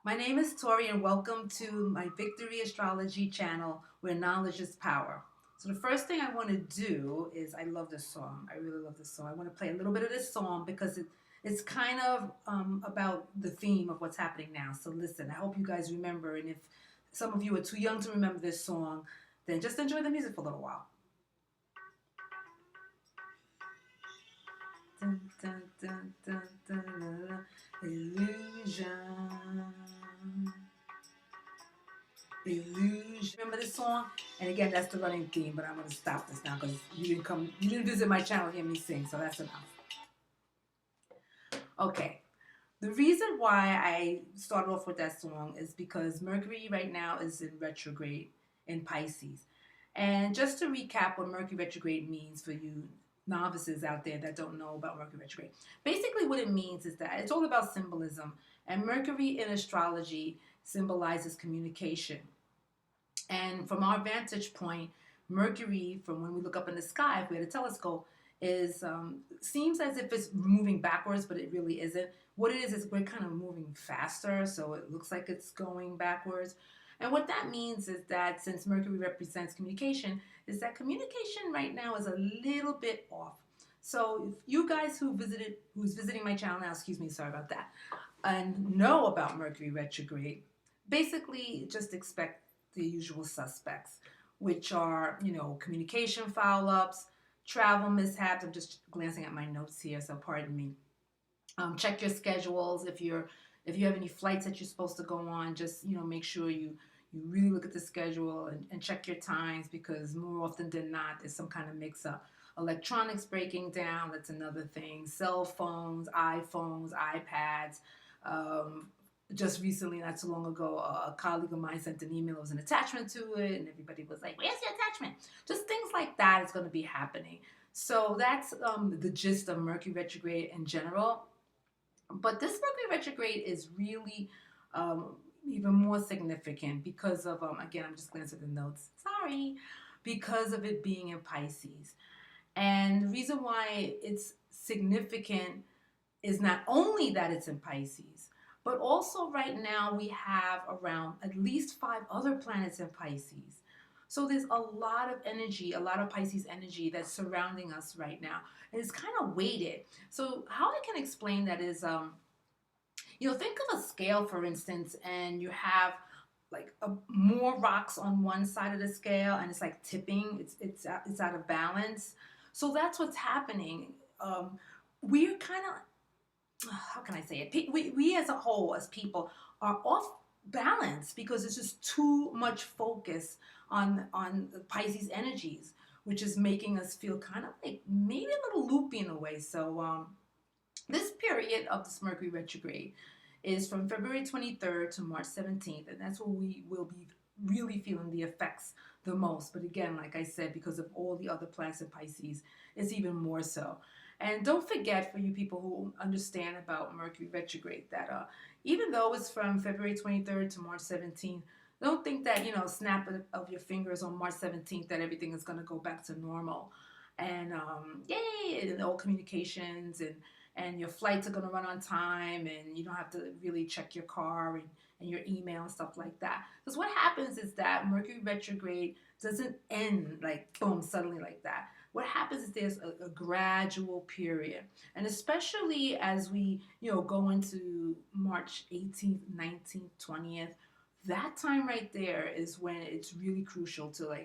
My name is Tori, and welcome to my Victory Astrology channel where knowledge is power. So, the first thing I want to do is I love this song. I really love this song. I want to play a little bit of this song because it's kind of about the theme of what's happening now. So, listen, I hope you guys remember. And if some of you are too young to remember this song, then just enjoy the music for a little while. Dun, dun, dun, dun, dun, dun, dun. Illusion. Illusion. Remember this song? And again, that's the running theme, but I'm gonna stop this now because you didn't visit my channel to hear me sing, so that's enough. Okay. The reason why I started off with that song is because Mercury right now is in retrograde in Pisces. And just to recap what Mercury retrograde means for you novices out there that don't know about Mercury retrograde. Basically what it means is that it's all about symbolism. And Mercury in astrology symbolizes communication. And from our vantage point, Mercury, from when we look up in the sky, if we had a telescope, is seems as if it's moving backwards, but it really isn't. What it is we're kind of moving faster, so it looks like it's going backwards. And what that means is that since Mercury represents communication, is that communication right now is a little bit off. So if you guys who's visiting my channel now, excuse me, sorry about that, and know about Mercury retrograde, basically just expect the usual suspects, which are, communication foul ups, travel mishaps. I'm just glancing at my notes here, so pardon me. Check your schedules. If you have any flights that you're supposed to go on, just make sure you really look at the schedule and check your times, because more often than not, there's some kind of mix up. Electronics breaking down, that's another thing. Cell phones, iPhones, iPads. Um, just recently, not too long ago, a colleague of mine sent an email. There was an attachment to it, and everybody was like, "Where's your attachment?" Just things like that is going to be happening. So that's the gist of Mercury retrograde in general. But this Mercury retrograde is really even more significant because of, again, I'm just glancing at the notes. Sorry. Because of it being in Pisces. And the reason why it's significant is not only that it's in Pisces, but also right now we have around at least 5 other planets in Pisces. So there's a lot of energy, a lot of Pisces energy that's surrounding us right now. And it's kind of weighted. So how I can explain that is, think of a scale, for instance, and you have like more rocks on one side of the scale, and it's like tipping. It's out of balance. So that's what's happening. We're kind of, how can I say it? We as a whole, as people, are off balance because it's just too much focus on the Pisces energies, which is making us feel kind of like maybe a little loopy in a way. So this period of this Mercury retrograde is from February 23rd to March 17th, and that's where we will be really feeling the effects the most. But again, like I said, because of all the other planets in Pisces, it's even more so. And don't forget, for you people who understand about Mercury retrograde, that even though it's from February 23rd to March 17th, don't think that, snap of your fingers on March 17th that everything is going to go back to normal. And yay, and all communications and your flights are going to run on time, and you don't have to really check your car and your email and stuff like that. Because what happens is that Mercury retrograde doesn't end like boom, suddenly like that. What happens is there's a gradual period. And especially as we, go into March 18th, 19th, 20th, that time right there is when it's really crucial to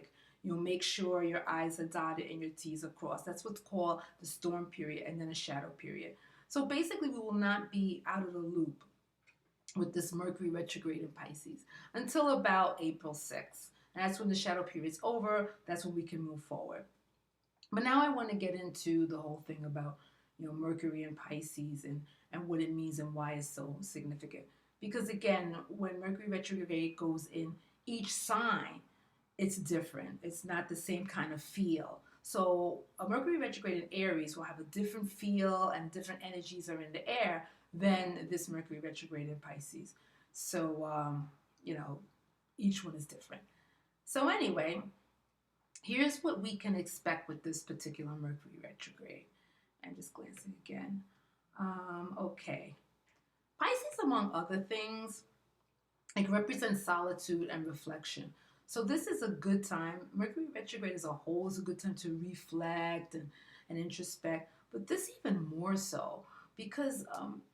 make sure your I's are dotted and your T's are crossed. That's what's called the storm period and then a shadow period. So basically, we will not be out of the loop with this Mercury retrograde in Pisces until about April 6th. And that's when the shadow period is over. That's when we can move forward. But now I want to get into the whole thing about, Mercury and Pisces and what it means and why it's so significant. Because again, when Mercury retrograde goes in each sign, it's different. It's not the same kind of feel. So a Mercury retrograde in Aries will have a different feel and different energies are in the air than this Mercury retrograde in Pisces. So, each one is different. So anyway, here's what we can expect with this particular Mercury retrograde. And just glancing again. Okay. Pisces, among other things, It represents solitude and reflection. So this is a good time. Mercury retrograde as a whole is a good time to reflect and introspect. But this even more so because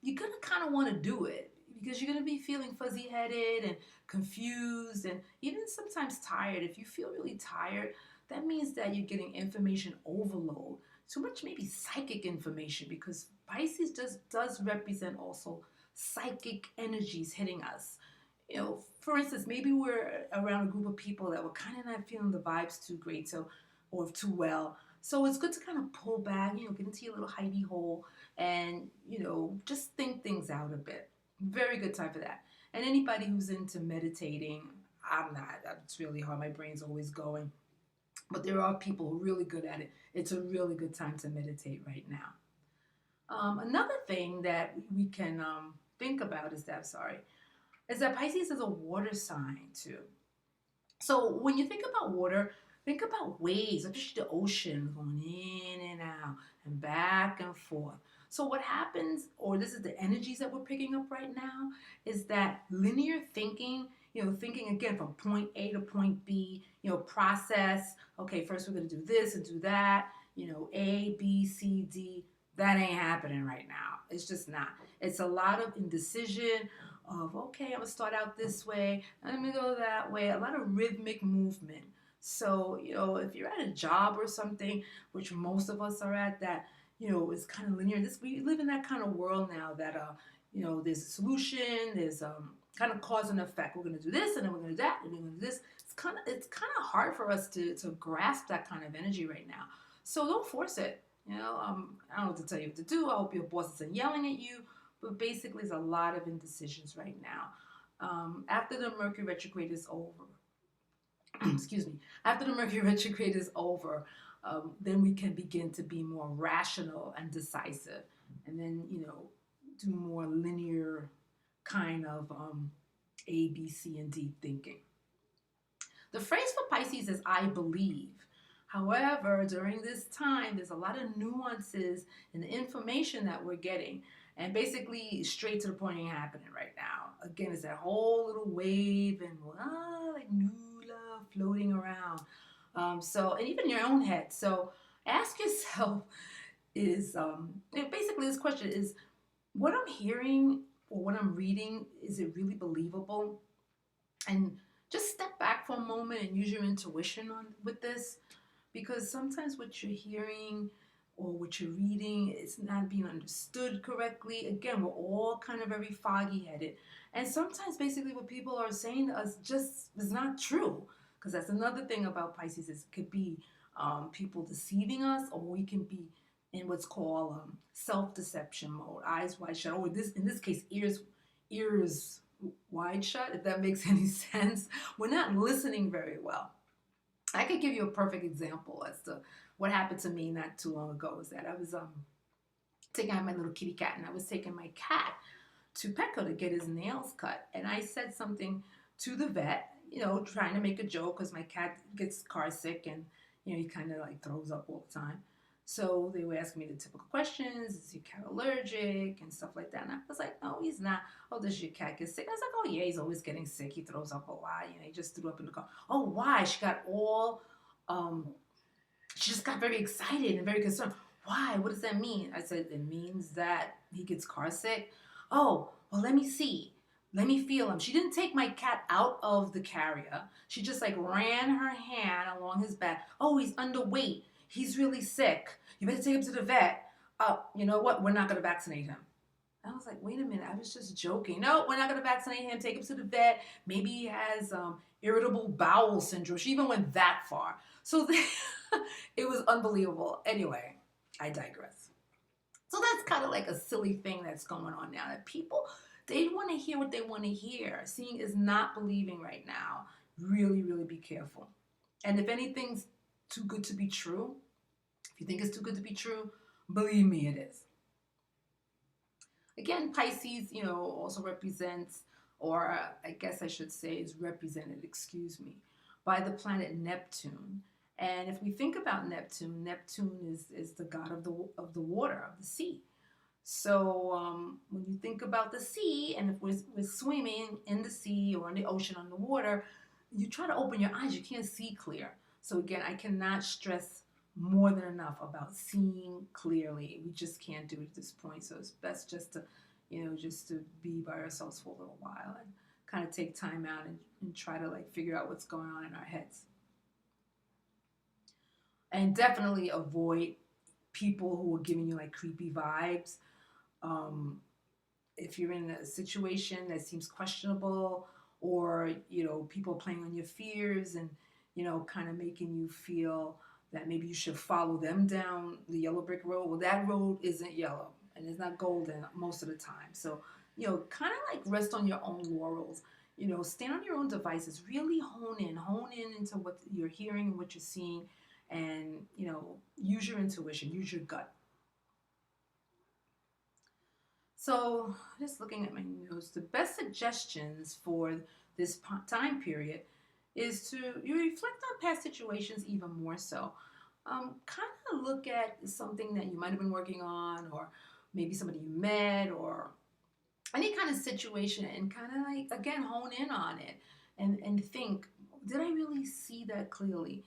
you're gonna kind of want to do it because you're gonna be feeling fuzzy-headed and confused and even sometimes tired. If you feel really tired, that means that you're getting information overload. Too much maybe psychic information because Pisces does represent also psychic energies hitting us. For instance, maybe we're around a group of people that were kind of not feeling the vibes too great, so or too well. So it's good to kind of pull back, get into your little hidey hole, and just think things out a bit. Very good time for that. And anybody who's into meditating, I'm not. It's really hard. My brain's always going. But there are people who are really good at it. It's a really good time to meditate right now. Another thing that we can think about is that Pisces is a water sign too. So when you think about water, think about waves, especially the ocean going in and out and back and forth. So what happens, or this is the energies that we're picking up right now, is that linear thinking, thinking again from point A to point B, process, okay, first we're going to do this and do that, A, B, C, D. That ain't happening right now. It's just not. It's a lot of indecision of, okay, I'm going to start out this way, and I'm going to go that way. A lot of rhythmic movement. So, if you're at a job or something, which most of us are at, that, is kind of linear. We live in that kind of world now that, there's a solution, there's kind of cause and effect. We're going to do this, and then we're going to do that, and then we're going to do this. It's kind of hard for us to grasp that kind of energy right now. So don't force it. I don't know what to tell you what to do. I hope your boss isn't yelling at you. But basically, there's a lot of indecisions right now. After the Mercury retrograde is over, excuse me, after the Mercury retrograde is over, then we can begin to be more rational and decisive. And then, do more linear kind of A, B, C, and D thinking. The phrase for Pisces is I believe. However, during this time, there's a lot of nuances in the information that we're getting. And basically, straight to the point ain't happening right now. Again, it's that whole little wave and like new love floating around. And even in your own head. So ask yourself basically this question is, what I'm hearing or what I'm reading, is it really believable? And just step back for a moment and use your intuition with this, because sometimes what you're hearing or what you're reading is not being understood correctly. Again, we're all kind of very foggy headed, and sometimes basically what people are saying to us just is not true, because that's another thing about Pisces, is it could be people deceiving us, or we can be in what's called self-deception mode, eyes wide shut, or in this case, ears wide shut, if that makes any sense. We're not listening very well. I could give you a perfect example as to what happened to me not too long ago. Is that I was taking out my little kitty cat, and I was taking my cat to Petco to get his nails cut, and I said something to the vet, trying to make a joke because my cat gets car sick, and he kind of like throws up all the time. So they were asking me the typical questions: is your cat allergic and stuff like that? And I was like, no, he's not. Oh, does your cat get sick? I was like, oh yeah, he's always getting sick. He throws up a lot. He just threw up in the car. Oh, why? She just got very excited and very concerned. Why? What does that mean? I said, it means that he gets car sick. Oh, well, let me see. Let me feel him. She didn't take my cat out of the carrier. She just like ran her hand along his back. Oh, he's underweight. He's really sick. You better take him to the vet. Oh, you know what? We're not going to vaccinate him. I was like, wait a minute. I was just joking. No, we're not going to vaccinate him. Take him to the vet. Maybe he has irritable bowel syndrome. She even went that far. So it was unbelievable. Anyway, I digress. So that's kind of like a silly thing that's going on now, that people, they want to hear what they want to hear. Seeing is not believing right now. Really, really be careful. And if anything's too good to be true, if you think it's too good to be true, believe me, it is. Again, Pisces, also represents, or I guess I should say is represented, by the planet Neptune. And if we think about Neptune, Neptune is the god of the water, of the sea. So when you think about the sea, and if we're swimming in the sea or in the ocean on the water, you try to open your eyes, you can't see clear. So again, I cannot stress more than enough about seeing clearly. We just can't do it at this point. So it's best just to, just to be by ourselves for a little while and kind of take time out and try to like figure out what's going on in our heads. And definitely avoid people who are giving you like creepy vibes. Um, if you're in a situation that seems questionable, or people playing on your fears and kind of making you feel that maybe you should follow them down the yellow brick road. Well, that road isn't yellow and it's not golden most of the time. So kind of like rest on your own laurels. Stand on your own devices, really hone in into what you're hearing and what you're seeing, and use your intuition, use your gut. So, just looking at my notes, the best suggestions for this time period is to you reflect on past situations even more so. Kind of look at something that you might have been working on, or maybe somebody you met, or any kind of situation, and kind of like, again, hone in on it and think, did I really see that clearly?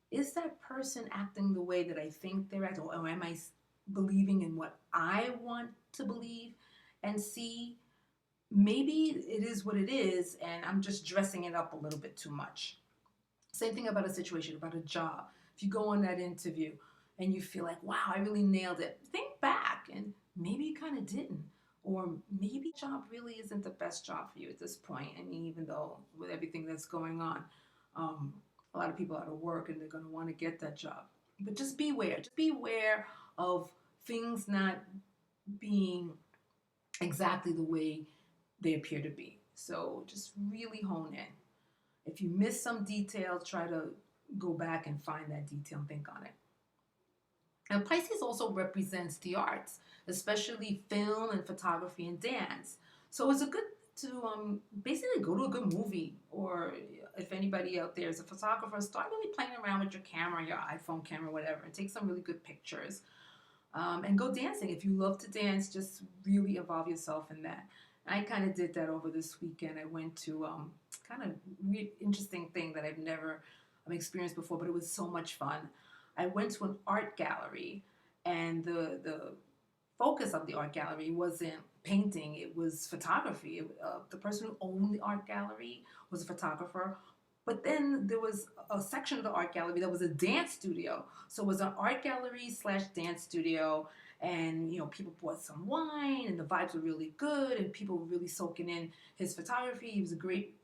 Is that person acting the way that I think they're acting, or am I believing in what I want to believe and see? Maybe it is what it is, and I'm just dressing it up a little bit too much. Same thing about a situation, about a job. If you go on that interview and you feel like, wow, I really nailed it, think back and maybe you kind of didn't. Or maybe job really isn't the best job for you at this point. I mean, even though with everything that's going on, um, a lot of people are out of work and they're going to want to get that job. But just beware. Just beware of things not being exactly the way they appear to be. So just really hone in. If you miss some detail, try to go back and find that detail and think on it. And Pisces also represents the arts, especially film and photography and dance. So it's a good to basically go to a good movie, or if anybody out there is a photographer, start really playing around with your camera, your iPhone camera, whatever, and take some really good pictures. And go dancing. If you love to dance, just really involve yourself in that. I kind of did that over this weekend. I went to kind of weird, interesting thing that I've never experienced before, but it was so much fun. I went to an art gallery, and the focus of the art gallery wasn't painting, it was photography. The person who owned the art gallery was a photographer. But then there was a section of the art gallery that was a dance studio. So it was an art gallery slash dance studio. And, people bought some wine and the vibes were really good. And people were really soaking in his photography. He was a great,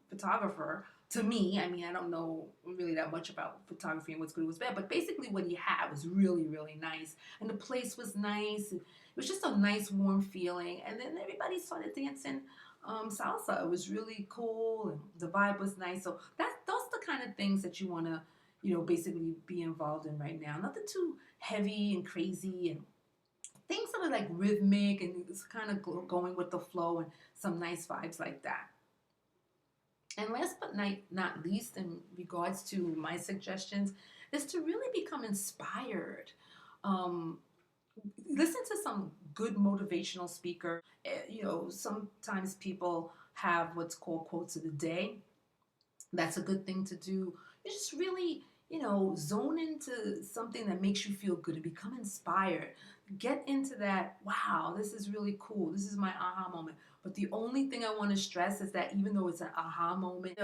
photographer to me. I mean, I don't know really that much about photography and what's good and what's bad. But basically what he had was really, really nice. And the place was nice. It was just a nice, warm feeling. And then everybody started dancing salsa. It was really cool, and the vibe was nice. So those are the kind of things that you want to, basically be involved in right now. Nothing too heavy and crazy, and things that are like rhythmic and it's kind of going with the flow, and some nice vibes like that. And last but not least, in regards to my suggestions, is to really become inspired. Um, Listen to some good motivational speaker. Sometimes people have what's called quotes of the day. That's a good thing to do. You just really, zone into something that makes you feel good and become inspired. Get into that, wow, this is really cool. This is my aha moment. But the only thing I want to stress is that even though it's an aha moment,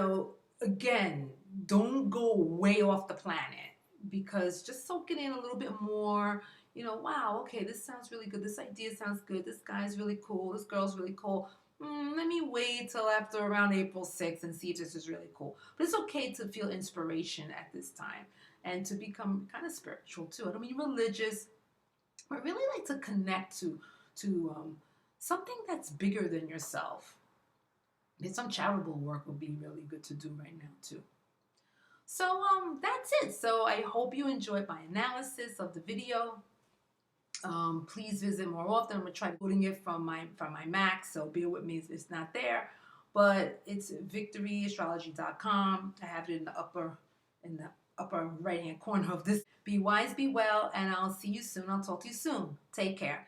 again, don't go way off the planet, because just soak it in a little bit more. Wow, okay, this sounds really good. This idea sounds good. This guy's really cool. This girl's really cool. Let me wait till after around April 6th and see if this is really cool. But it's okay to feel inspiration at this time and to become kind of spiritual too. I don't mean religious, but really like to connect to something that's bigger than yourself. And some charitable work would be really good to do right now too. So that's it. So I hope you enjoyed my analysis of the video. Please visit more often. I'm gonna try putting it from my Mac, so bear with me if it's not there. But it's victoryastrology.com. I have it in the upper right hand corner of this. Be wise, be well, and I'll see you soon. I'll talk to you soon. Take care.